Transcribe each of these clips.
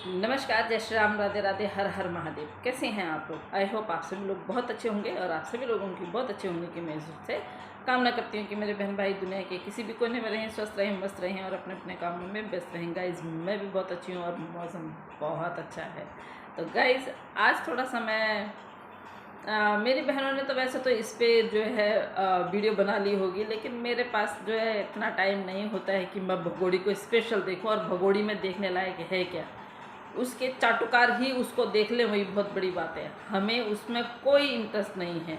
नमस्कार, जय श्री राम, राधे राधे, हर हर महादेव। कैसे हैं आप लोग? आई होप आप सभी लोग बहुत अच्छे होंगे और आप सभी लोगों की बहुत अच्छे होने की मैं से कामना करती हूँ कि मेरे बहन भाई दुनिया के किसी भी कोने में रहें, स्वस्थ रहें, मस्त रहें और अपने अपने कामों में व्यस्त रहें। गाइज़, मैं भी बहुत अच्छी हूँ और मौसम बहुत अच्छा है। तो गाइज़, आज थोड़ा सा मैं मेरी बहनों ने तो वैसे तो इस पे जो है वीडियो बना ली होगी, लेकिन मेरे पास जो है इतना टाइम नहीं होता है कि मैं भगोड़ी को स्पेशल देखूं। और भगोड़ी में देखने लायक है क्या, उसके चाटुकार ही उसको देख ले, वही बहुत बड़ी बात है। हमें उसमें कोई इंटरेस्ट नहीं है।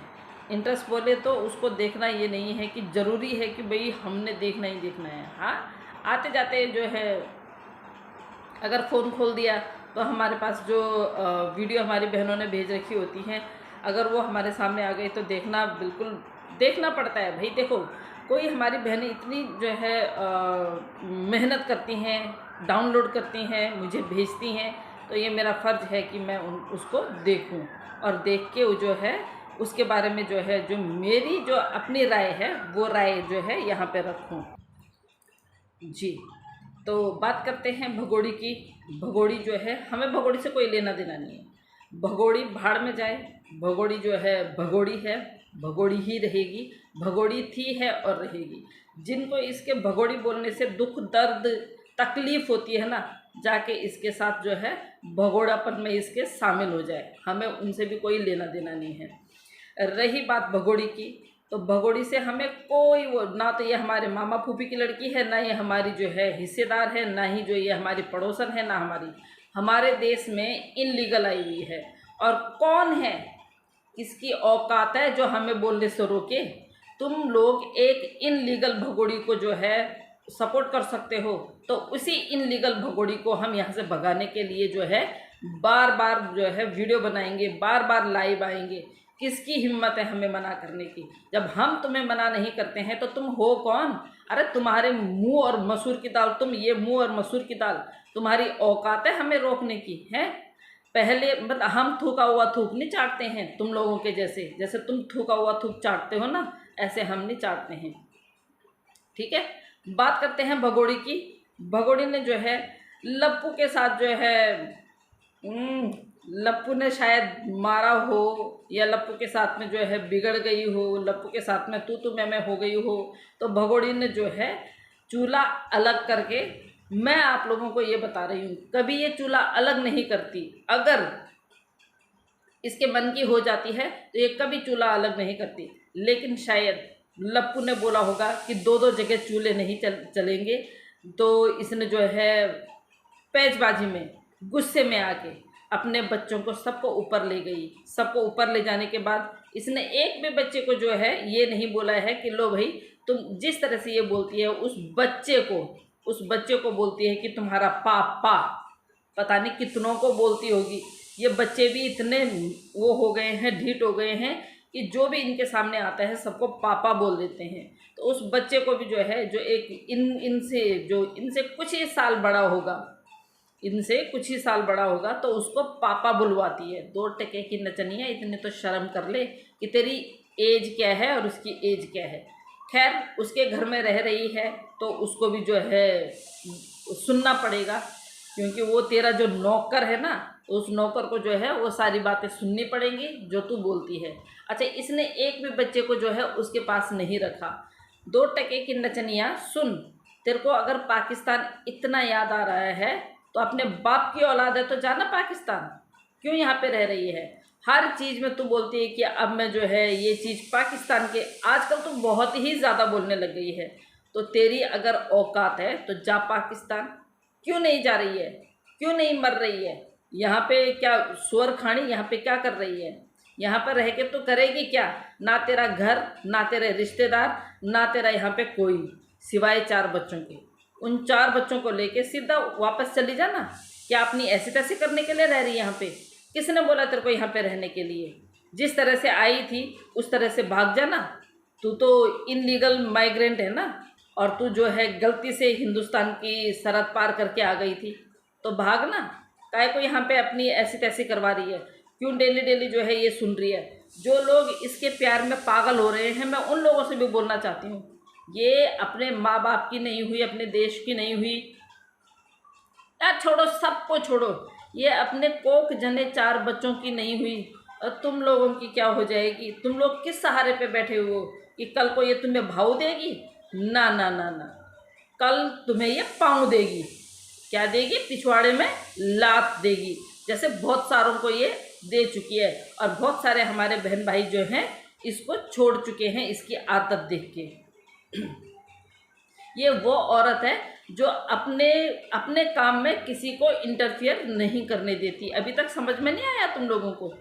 इंटरेस्ट बोले तो उसको देखना ये नहीं है कि ज़रूरी है कि भाई हमने देखना ही देखना है। हाँ, आते जाते जो है अगर फ़ोन खोल दिया तो हमारे पास जो वीडियो हमारी बहनों ने भेज रखी होती हैं, अगर वो हमारे सामने आ गई तो देखना, बिल्कुल देखना पड़ता है। भाई देखो, कोई हमारी बहनें इतनी जो है मेहनत करती हैं, डाउनलोड करती हैं, मुझे भेजती हैं, तो ये मेरा फ़र्ज़ है कि मैं उसको देखूं और देख के वो जो है उसके बारे में जो है, जो मेरी जो अपनी राय है, वो राय जो है यहाँ पे रखूं। जी, तो बात करते हैं भगोड़ी की। भगोड़ी जो है, हमें भगोड़ी से कोई लेना देना नहीं है। भगोड़ी भाड़ में जाए, भगोड़ी जो है भगोड़ी है, भगोड़ी ही रहेगी, भगोड़ी थी, है और रहेगी। जिनको इसके भगोड़ी बोलने से दुख दर्द तकलीफ़ होती है ना, जाके इसके साथ जो है भगोड़ापन में इसके शामिल हो जाए। हमें उनसे भी कोई लेना देना नहीं है। रही बात भगोड़ी की, तो भगोड़ी से हमें कोई वो ना, तो ये हमारे मामा फूफी की लड़की है, ना ये हमारी जो है हिस्सेदार है, ना ही जो ये हमारी पड़ोसन है, ना हमारे देश में इनलीगल आई हुई है। और कौन है, इसकी औकात है जो हमें बोलने से रोके? तुम लोग एक इनलीगल भगोड़ी को जो है सपोर्ट कर सकते हो, तो उसी इनलीगल भगोड़ी को हम यहाँ से भगाने के लिए जो है बार बार जो है वीडियो बनाएंगे, बार बार लाइव आएंगे। किसकी हिम्मत है हमें मना करने की? जब हम तुम्हें मना नहीं करते हैं तो तुम हो कौन? अरे तुम्हारे मुंह और मसूर की दाल, तुम ये मुंह और मसूर की दाल, तुम्हारी औकात है हमें रोकने की? है पहले मतलब हम थूका हुआ थूक नहीं चाटते हैं तुम लोगों के जैसे, जैसे तुम थूका हुआ थूक चाटते हो ना, ऐसे हम नहीं चाटते हैं। ठीक है, बात करते हैं भगोड़ी की। भगोड़ी ने जो है लप्पू के साथ जो है लप्पू ने शायद मारा हो, या लप्पू के साथ में जो है बिगड़ गई हो, लप्पू के साथ में तू मैं हो गई हो, तो भगोड़ी ने जो है चूल्हा अलग करके, मैं आप लोगों को ये बता रही हूँ, कभी ये चूल्हा अलग नहीं करती। अगर इसके मन की हो जाती है तो ये कभी चूल्हा अलग नहीं करती। लेकिन शायद लप्पू ने बोला होगा कि दो दो जगह चूल्हे नहीं चलेंगे, तो इसने जो है पैचबाजी में, गुस्से में आके अपने बच्चों को सबको ऊपर ले गई। सबको ऊपर ले जाने के बाद इसने एक भी बच्चे को जो है ये नहीं बोला है कि लो भाई, तुम जिस तरह से ये बोलती है उस बच्चे को बोलती है कि तुम्हारा पापा। पता नहीं कितनों को बोलती होगी। ये बच्चे भी इतने वो हो गए हैं, ढीठ हो गए हैं कि जो भी इनके सामने आता है सबको पापा बोल देते हैं। तो उस बच्चे को भी जो है, जो एक इनसे कुछ ही साल बड़ा होगा, इनसे कुछ ही साल बड़ा होगा, तो उसको पापा बुलवाती है। 2 टके की नचनिया, इतने तो शर्म कर ले कि तेरी एज क्या है और उसकी एज क्या है। खैर, उसके घर में रह रही है तो उसको भी जो है सुनना पड़ेगा, क्योंकि वो तेरा जो नौकर है ना, तो उस नौकर को जो है वो सारी बातें सुननी पड़ेंगी जो तू बोलती है। अच्छा, इसने एक भी बच्चे को जो है उसके पास नहीं रखा। 2 टके की नचनिया, सुन, तेरे को अगर पाकिस्तान इतना याद आ रहा है तो अपने बाप की औलाद है तो जाना पाकिस्तान, क्यों यहाँ पे रह रही है? हर चीज़ में तू बोलती है कि अब मैं जो है ये चीज़ पाकिस्तान के, आजकल तू बहुत ही ज़्यादा बोलने लग गई है। तो तेरी अगर औकात है तो जा पाकिस्तान। क्यों नहीं जा रही है? क्यों नहीं मर रही है? यहाँ पे क्या सुअर खानी, यहाँ पे क्या कर रही है? यहाँ पर रह के तो करेगी क्या? ना तेरा घर, ना तेरे रिश्तेदार, ना तेरा यहाँ पे कोई, सिवाय 4 बच्चों के। उन 4 बच्चों को लेके सीधा वापस चली जाना। क्या अपनी ऐसी तैसी करने के लिए रह रही है यहाँ पे? किसने बोला तेरे को यहाँ पे रहने के लिए? जिस तरह से आई थी उस तरह से भाग जाना। तू तो इनलीगल माइग्रेंट है ना, और तू जो है गलती से हिंदुस्तान की सरहद पार करके आ गई थी, तो भाग ना। काहे को यहाँ पे अपनी ऐसी तैसी करवा रही है? क्यों डेली डेली जो है ये सुन रही है? जो लोग इसके प्यार में पागल हो रहे हैं, मैं उन लोगों से भी बोलना चाहती हूँ, ये अपने माँ बाप की नहीं हुई, अपने देश की नहीं हुई, यार छोड़ो, सबको छोड़ो। ये अपने कोख जने 4 बच्चों की नहीं हुई और तुम लोगों की क्या हो जाएगी? तुम लोग किस सहारे पे बैठे हो कि कल को ये तुम्हें भाव देगी? ना ना ना ना, कल तुम्हें ये पाँव देगी। क्या देगी? पिछवाड़े में लात देगी, जैसे बहुत सारों को ये दे चुकी है। और बहुत सारे हमारे बहन भाई जो हैं इसको छोड़ चुके हैं इसकी आदत देख के। ये वो औरत है जो अपने अपने काम में किसी को इंटरफियर नहीं करने देती। अभी तक समझ में नहीं आया तुम लोगों को?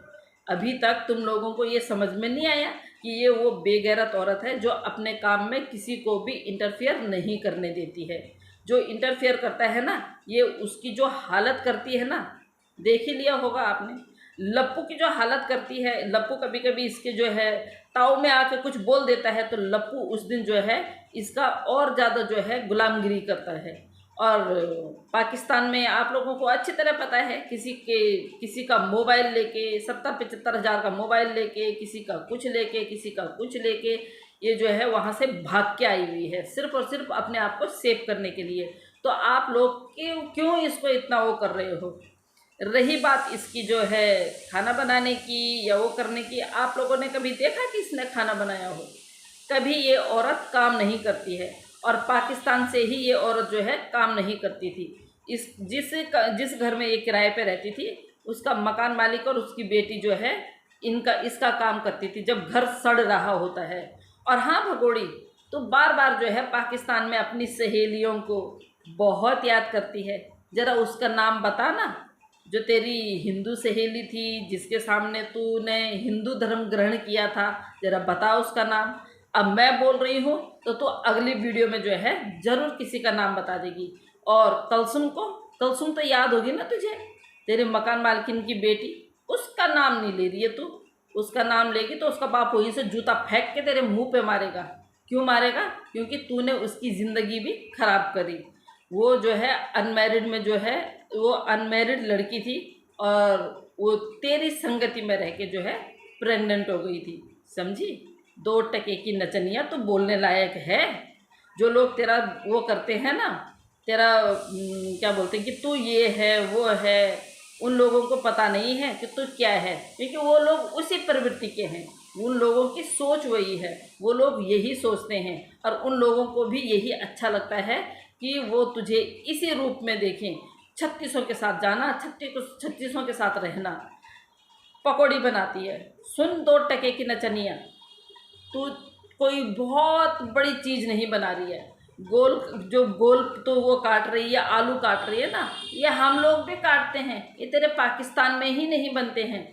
अभी तक तुम लोगों को ये समझ में नहीं आया कि ये वो बेगैरत औरत है जो अपने काम में किसी को भी इंटरफियर नहीं करने देती है। जो इंटरफियर करता है ना, ये उसकी जो हालत करती है ना, देख ही लिया होगा आपने। लप्पू की जो हालत करती है, लप्पू कभी कभी इसके जो है ताव में आके कुछ बोल देता है तो लप्पू उस दिन जो है इसका और ज़्यादा जो है गुलामगिरी करता है। और पाकिस्तान में आप लोगों को अच्छी तरह पता है, किसी का मोबाइल लेके 70-75 हज़ार का मोबाइल लेके, किसी का कुछ लेके, किसी का कुछ लेके ये जो है वहाँ से भाग के आई हुई है, सिर्फ और सिर्फ अपने आप को सेव करने के लिए। तो आप लोग क्यों इसको इतना वो कर रहे हो? रही बात इसकी जो है खाना बनाने की या वो करने की, आप लोगों ने कभी देखा कि इसने खाना बनाया हो? कभी ये औरत काम नहीं करती है। और पाकिस्तान से ही ये औरत जो है काम नहीं करती थी। जिस घर में ये किराए पे रहती थी उसका मकान मालिक और उसकी बेटी जो है इसका काम करती थी जब घर सड़ रहा होता है। और हाँ भगोड़ी, तो बार बार जो है पाकिस्तान में अपनी सहेलियों को बहुत याद करती है। ज़रा उसका नाम बता ना, जो तेरी हिंदू सहेली थी जिसके सामने तूने हिंदू धर्म ग्रहण किया था, ज़रा बता उसका नाम। अब मैं बोल रही हूँ तो तू अगली वीडियो में जो है ज़रूर किसी का नाम बता देगी। और कलसुम तो याद होगी ना तुझे, तेरे मकान मालकिन की बेटी, उसका नाम नहीं ले रही है तू। उसका नाम लेगी तो उसका बाप वहीं से जूता फेंक के तेरे मुंह पे मारेगा। क्यों मारेगा? क्योंकि तूने उसकी ज़िंदगी भी खराब करी। वो जो है अनमैरिड में जो है, वो अनमैरिड लड़की थी और वो तेरी संगति में रह के जो है प्रेग्नेंट हो गई थी, समझी? 2 टके की नचनिया तो बोलने लायक है। जो लोग तेरा वो करते हैं ना, तेरा क्या बोलते हैं कि तू ये है वो है, उन लोगों को पता नहीं है कि तू क्या है, क्योंकि वो लोग उसी प्रवृत्ति के हैं। उन लोगों की सोच वही है, वो लोग यही सोचते हैं और उन लोगों को भी यही अच्छा लगता है कि वो तुझे इसी रूप में देखें। 3600 के साथ जाना, 3600 के साथ रहना। पकौड़ी बनाती है, सुन 2 टके की नचनिया, तू कोई बहुत बड़ी चीज़ नहीं बना रही है। गोल तो वो काट रही है, आलू काट रही है ना, ये हम लोग भी काटते हैं, ये तेरे पाकिस्तान में ही नहीं बनते हैं,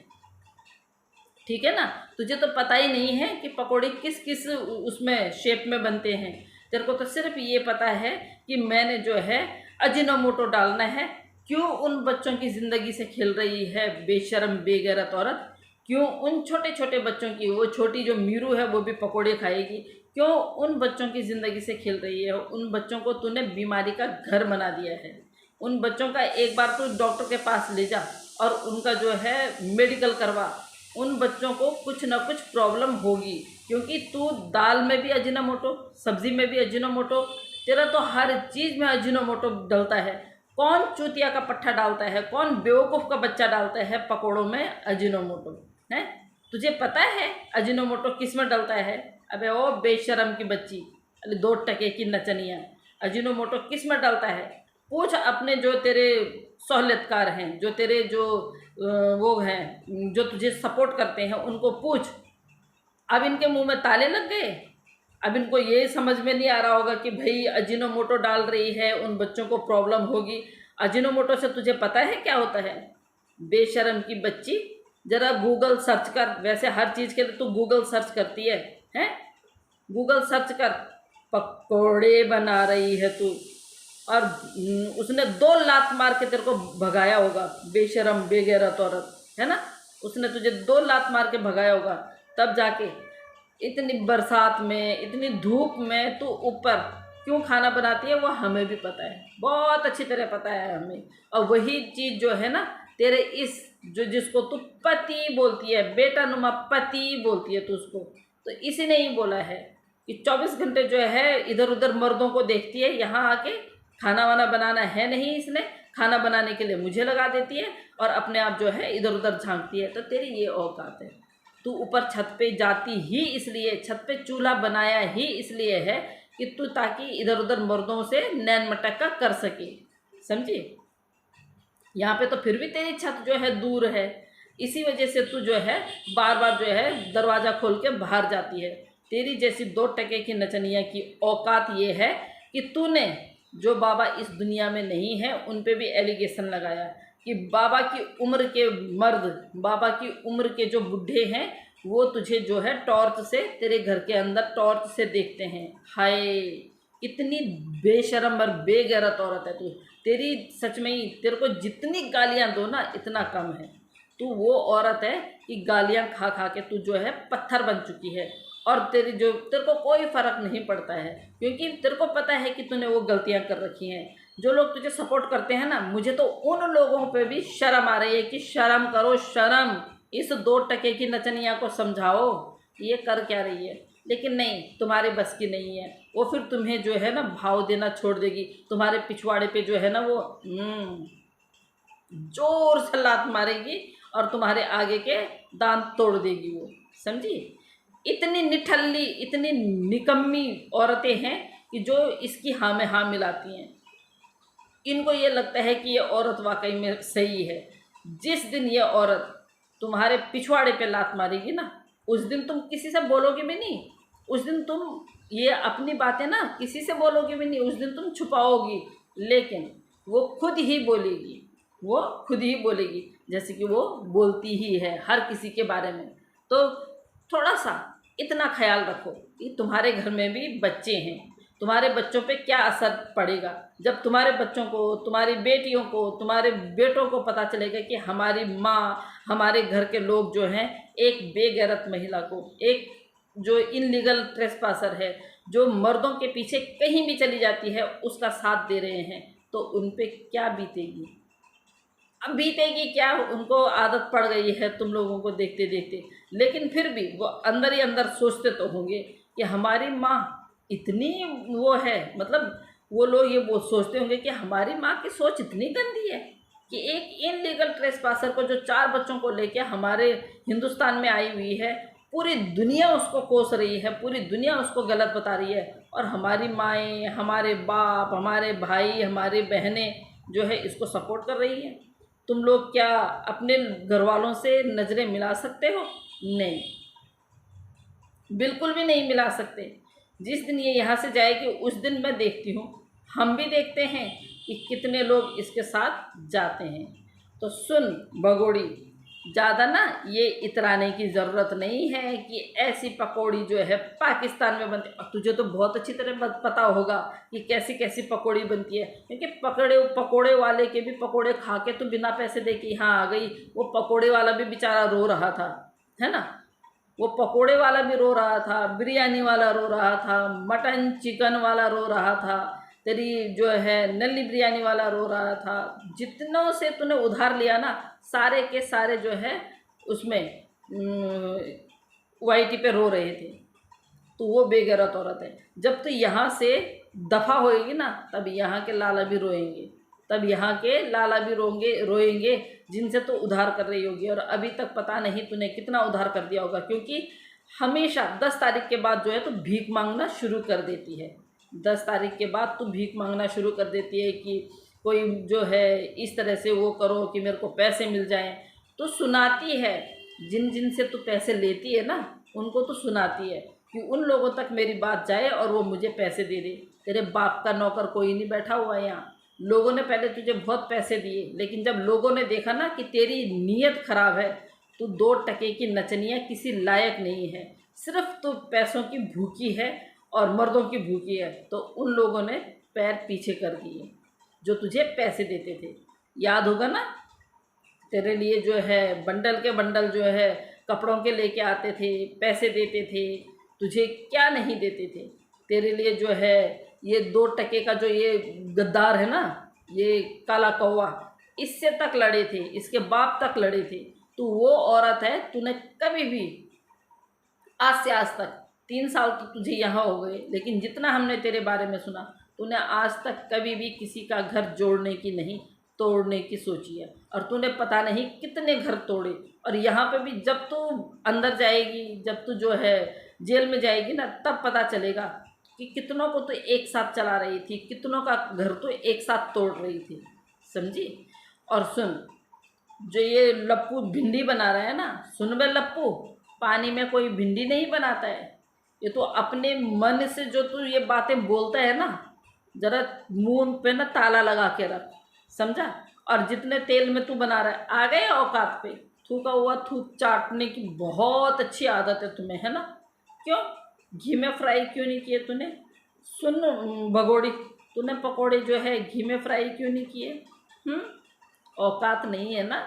ठीक है ना? तुझे तो पता ही नहीं है कि पकौड़े किस किस उसमें शेप में बनते हैं। तेरे को तो सिर्फ ये पता है कि मैंने जो है अजीनोमोटो डालना है। क्यों उन बच्चों की ज़िंदगी से खेल रही है बेशर्म बेगैरत औरत? क्यों उन छोटे छोटे बच्चों की, वो छोटी जो मीरू है वो भी पकोड़े खाएगी? क्यों उन बच्चों की ज़िंदगी से खेल रही है? उन बच्चों को तूने बीमारी का घर बना दिया है। उन बच्चों का एक बार तो डॉक्टर के पास ले जा और उनका जो है मेडिकल करवा। उन बच्चों को कुछ ना कुछ प्रॉब्लम होगी, क्योंकि तू दाल में भी अजीनोमोटो, सब्जी में भी अजीनोमोटो, तेरा तो हर चीज़ में अजीनोमोटो डलता है। कौन चूतिया का पट्ठा डालता है, कौन बेवकूफ़ का बच्चा डालता है पकोड़ों में अजीनोमोटो? है तुझे पता है अजीनोमोटो किस में डलता है? अबे ओ बेशरम की बच्ची, 2 टके की नचनिया, अजीनोमोटो किस में डलता है? पूछ अपने जो तेरे सहूलियतकार हैं, जो तेरे जो वो हैं, जो तुझे सपोर्ट करते हैं, उनको पूछ। अब इनके मुंह में ताले लग गए। अब इनको ये समझ में नहीं आ रहा होगा कि भाई अजीनोमोटो डाल रही है, उन बच्चों को प्रॉब्लम होगी। अजीनोमोटो से तुझे पता है क्या होता है? बेशरम की बच्ची, ज़रा गूगल सर्च कर। वैसे हर चीज़ के लिए तू गूगल सर्च करती है, हैं? गूगल सर्च कर, पकोड़े बना रही है तू। और उसने 2 लात मार के तेरे को भगाया होगा, बेशरम बेगैरत औरत, है ना? उसने तुझे 2 लात मार के भगाया होगा, तब जाके इतनी बरसात में, इतनी धूप में तू ऊपर क्यों खाना बनाती है वो हमें भी पता है, बहुत अच्छी तरह पता है हमें। और वही चीज़ जो है ना तेरे इस जिसको तू पति बोलती है, बेटा नुमा पति बोलती है तू उसको, तो इसी ने ही बोला है कि 24 घंटे जो है इधर उधर मर्दों को देखती है, यहाँ आके खाना वाना बनाना है नहीं, इसने खाना बनाने के लिए मुझे लगा देती है और अपने आप जो है इधर उधर झांकती है, तो तेरी ये औकात है। तू ऊपर छत पे जाती ही इसलिए, छत पे चूल्हा बनाया ही इसलिए है कि तू ताकि इधर उधर मर्दों से नैन मटक्का कर सके, समझी। यहाँ पे तो फिर भी तेरी छत जो है दूर है, इसी वजह से तू जो है बार बार जो है दरवाज़ा खोल के बाहर जाती है। तेरी जैसी 2 टके की नचनिया की औकात ये है कि तूने जो बाबा इस दुनिया में नहीं है उन पे भी एलिगेशन लगाया कि बाबा की उम्र के मर्द, बाबा की उम्र के जो बुढ़े हैं वो तुझे जो है टॉर्च से, तेरे घर के अंदर टॉर्च से देखते हैं। हाय, इतनी बेशर्म और बेगैरत औरत है तू। तेरी सच में ही, तेरे को जितनी गालियाँ दो ना इतना कम है। तू वो औरत है कि गालियाँ खा खा के तू जो है पत्थर बन चुकी है, और तेरे को कोई फ़र्क नहीं पड़ता है, क्योंकि तेरे को पता है कि तूने वो गलतियाँ कर रखी हैं। जो लोग तुझे सपोर्ट करते हैं ना, मुझे तो उन लोगों पे भी शर्म आ रही है कि शर्म करो, शर्म। इस 2 टके की नचनिया को समझाओ ये कर क्या रही है, लेकिन नहीं, तुम्हारे बस की नहीं है। वो फिर तुम्हें जो है ना भाव देना छोड़ देगी, तुम्हारे पिछवाड़े पे जो है ना वो जोर से लात मारेगी और तुम्हारे आगे के दांत तोड़ देगी वो, समझी। इतनी निठल्ली, इतनी निकम्मी औरतें हैं कि जो इसकी हाँ में हाँ मिलाती हैं। इनको ये लगता है कि ये औरत वाकई में सही है। जिस दिन ये औरत तुम्हारे पिछवाड़े पे लात मारेगी ना, उस दिन तुम किसी से बोलोगे भी नहीं। उस दिन तुम ये अपनी बातें ना किसी से बोलोगे भी नहीं, उस दिन तुम छुपाओगी, लेकिन वो खुद ही बोलेगी, वो खुद ही बोलेगी, जैसे कि वो बोलती ही है हर किसी के बारे में। तो थोड़ा सा इतना ख्याल रखो कि तुम्हारे घर में भी बच्चे हैं, तुम्हारे बच्चों पे क्या असर पड़ेगा जब तुम्हारे बच्चों को, तुम्हारी बेटियों को, तुम्हारे बेटों को पता चलेगा कि हमारी माँ, हमारे घर के लोग जो हैं एक बेगैरत महिला को, एक जो इनलीगल ट्रेसपासर है, जो मर्दों के पीछे कहीं भी चली जाती है, उसका साथ दे रहे हैं, तो उन पे क्या बीतेगी। अब बीतेगी क्या, उनको आदत पड़ गई है तुम लोगों को देखते देखते, लेकिन फिर भी वो अंदर ही अंदर सोचते तो होंगे कि हमारी माँ इतनी वो है, मतलब वो लोग ये वो सोचते होंगे कि हमारी माँ की सोच इतनी गंदी है कि एक इनलीगल ट्रेसपासर को जो 4 बच्चों को लेके हमारे हिंदुस्तान में आई हुई है, पूरी दुनिया उसको कोस रही है, पूरी दुनिया उसको गलत बता रही है, और हमारी माएँ, हमारे बाप, हमारे भाई, हमारे बहनें जो है इसको सपोर्ट कर रही हैं। तुम लोग क्या अपने घर वालों से नज़रें मिला सकते हो? नहीं, बिल्कुल भी नहीं मिला सकते। जिस दिन ये यहाँ से जाएगी उस दिन मैं देखती हूँ, हम भी देखते हैं कि कितने लोग इसके साथ जाते हैं। तो सुन बगोड़ी, ज़्यादा ना ये इतराने की ज़रूरत नहीं है कि ऐसी पकौड़ी जो है पाकिस्तान में बनती है, और तुझे तो बहुत अच्छी तरह पता होगा कि कैसी कैसी पकौड़ी बनती है, क्योंकि पकौड़े वाले के भी पकौड़े खा के तो बिना पैसे दे के यहाँ आ गई। वो पकौड़े वाला भी बेचारा रो रहा था, है ना। वो पकोड़े वाला भी रो रहा था, बिरयानी वाला रो रहा था, मटन चिकन वाला रो रहा था, तेरी जो है नली बिरयानी वाला रो रहा था। जितनों से तूने उधार लिया ना, सारे के सारे जो है उसमें वाईटी पे रो रहे थे। तो वो बेगैरत औरत है। जब तू यहाँ से दफ़ा होएगी ना, तब यहाँ के लाला भी रोएंगे, तब यहाँ के लाला भी रोएंगे जिनसे तो उधार कर रही होगी। और अभी तक पता नहीं तूने कितना उधार कर दिया होगा, क्योंकि हमेशा 10 तारीख के बाद जो है तो भीख मांगना शुरू कर देती है। 10 तारीख के बाद तू भीख मांगना शुरू कर देती है कि कोई जो है इस तरह से वो करो कि मेरे को पैसे मिल जाएं। तो सुनाती है, जिन जिन से तू पैसे लेती है ना उनको तो सुनाती है कि उन लोगों तक मेरी बात जाए और वो मुझे पैसे दे दे। तेरे बाप का नौकर कोई नहीं बैठा हुआ है यहाँ। लोगों ने पहले तुझे बहुत पैसे दिए, लेकिन जब लोगों ने देखा ना कि तेरी नीयत खराब है, तू 2 टके की नचनिया किसी लायक नहीं है, सिर्फ तू पैसों की भूखी है और मर्दों की भूखी है, तो उन लोगों ने पैर पीछे कर दिए जो तुझे पैसे देते थे। याद होगा ना, तेरे लिए जो है बंडल के बंडल जो है कपड़ों के लेके आते थे, पैसे देते थे, तुझे क्या नहीं देते थे। तेरे लिए जो है ये 2 टके का जो ये गद्दार है ना, ये काला कौवा, इससे तक लड़े थे, इसके बाप तक लड़े थे। तू वो औरत है, तूने कभी भी आज से आज तक 3 साल तो तुझे यहाँ हो गए, लेकिन जितना हमने तेरे बारे में सुना, तूने आज तक कभी भी किसी का घर जोड़ने की नहीं, तोड़ने की सोची है, और तूने पता नहीं कितने घर तोड़े। और यहाँ पे भी जब तू अंदर जाएगी, जब तू जो है जेल में जाएगी ना, तब पता चलेगा कि कितनों को तो एक साथ चला रही थी, कितनों का घर तो एक साथ तोड़ रही थी, समझी। और सुन, जो ये लप्पू भिंडी बना रहा है ना, सुन बे लप्पू, पानी में कोई भिंडी नहीं बनाता है। ये तो अपने मन से जो तू ये बातें बोलता है ना, जरा मुंह पे ना ताला लगा के रख, समझा। और जितने तेल में तू बना रहा है, आ गए औकात पे। थूका हुआ थूक चाटने की बहुत अच्छी आदत है तुम्हें, है ना। क्यों घी में फ्राई क्यों नहीं किए तूने? सुन भगोड़ी, तूने पकोड़े जो है घी में फ्राई क्यों नहीं किए? औकात नहीं है ना।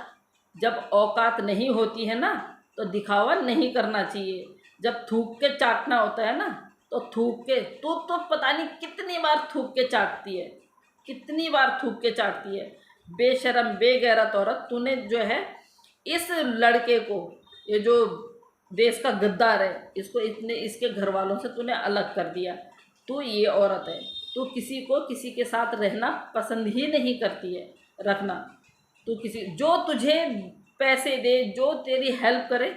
जब औकात नहीं होती है ना, तो दिखावा नहीं करना चाहिए। जब थूक के चाटना होता है ना, तो थूक के, तो पता नहीं कितनी बार थूक के चाटती है, कितनी बार थूक के चाटती है। बेशरम बेगैरत औरत, तूने जो है इस लड़के को, ये जो देश का गद्दार है, इसको इतने इसके घर वालों से तूने अलग कर दिया। तू ये औरत है, तू किसी को किसी के साथ रहना पसंद ही नहीं करती है, रखना। तू किसी जो तुझे पैसे दे, जो तेरी हेल्प करे,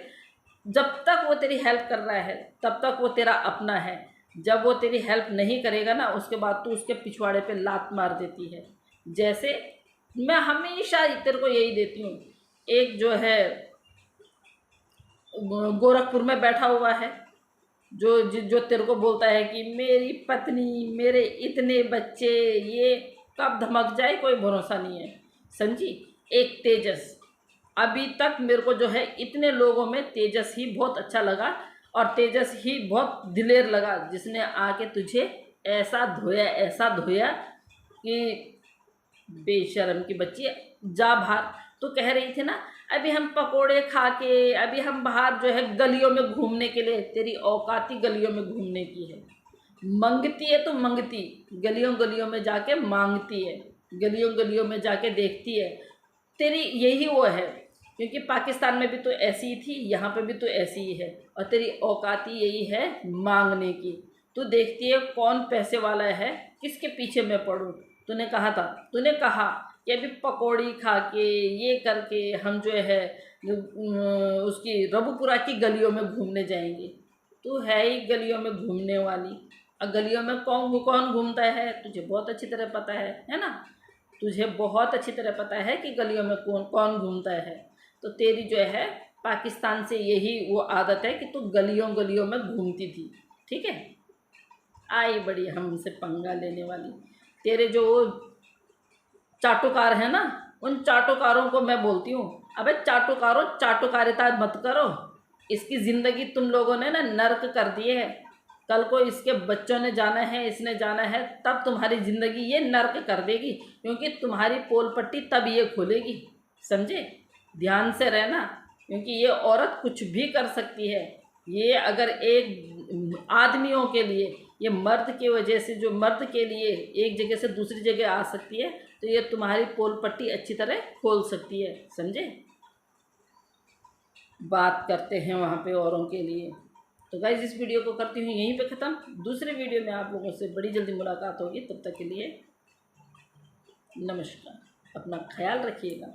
जब तक वो तेरी हेल्प कर रहा है तब तक वो तेरा अपना है। जब वो तेरी हेल्प नहीं करेगा ना, उसके बाद तू उसके पिछवाड़े पे लात मार देती है। जैसे मैं हमेशा तेरे को यही देती हूँ, एक जो है गोरखपुर में बैठा हुआ है, जो तेरे को बोलता है कि मेरी पत्नी, मेरे इतने बच्चे, ये कब धमक जाए कोई भरोसा नहीं है, समझी। एक तेजस, अभी तक मेरे को जो है इतने लोगों में तेजस ही बहुत अच्छा लगा, और तेजस ही बहुत दिलेर लगा, जिसने आके तुझे ऐसा धोया, ऐसा धोया कि बेशर्म की बच्ची, जा बाहर। तो कह रही थी ना, अभी हम पकोड़े खा के, अभी हम बाहर जो है गलियों में घूमने के लिए, तेरी औकात ही गलियों में घूमने की है। मंगती है तो मंगती, गलियों गलियों में जाके मांगती है, गलियों गलियों में जाके देखती है। तेरी यही वो है, क्योंकि पाकिस्तान में भी तो ऐसी ही थी, यहाँ पे भी तो ऐसी ही है, और तेरी औकात ही यही है मांगने की। तू देखती है कौन पैसे वाला है, किसके पीछे मैं पड़ूँ। तूने कहा था, तूने कहा कि अभी पकौड़ी खा के, ये करके हम जो है उसकी रबुपुरा की गलियों में घूमने जाएंगे। तू है ही गलियों में घूमने वाली। और गलियों में कौन कौन घूमता है तुझे बहुत अच्छी तरह पता है ना। तुझे बहुत अच्छी तरह पता है कि गलियों में कौन कौन घूमता है। तो तेरी जो है पाकिस्तान से यही वो आदत है कि तू गलियों गलियों में घूमती थी, ठीक है। आई बड़ी हमसे पंगा लेने वाली। तेरे जो चाटुकार हैं ना, उन चाटुकारों को मैं बोलती हूँ, अबे चाटुकारों, चाटुकारिता मत करो। इसकी ज़िंदगी तुम लोगों ने ना नर्क कर दी है। कल को इसके बच्चों ने जाना है, इसने जाना है, तब तुम्हारी ज़िंदगी ये नर्क कर देगी, क्योंकि तुम्हारी पोल पट्टी तब ये खोलेगी, समझे। ध्यान से रहना, क्योंकि ये औरत कुछ भी कर सकती है। ये अगर एक आदमियों के लिए, ये मर्द की वजह से, जो मर्द के लिए एक जगह से दूसरी जगह आ सकती है, तो ये तुम्हारी पोल पट्टी अच्छी तरह खोल सकती है, समझे। बात करते हैं वहाँ पे औरों के लिए। तो गाइस, इस वीडियो को करती हूँ यहीं पे ख़त्म। दूसरे वीडियो में आप लोगों से बड़ी जल्दी मुलाकात होगी। तब तक के लिए नमस्कार, अपना ख्याल रखिएगा।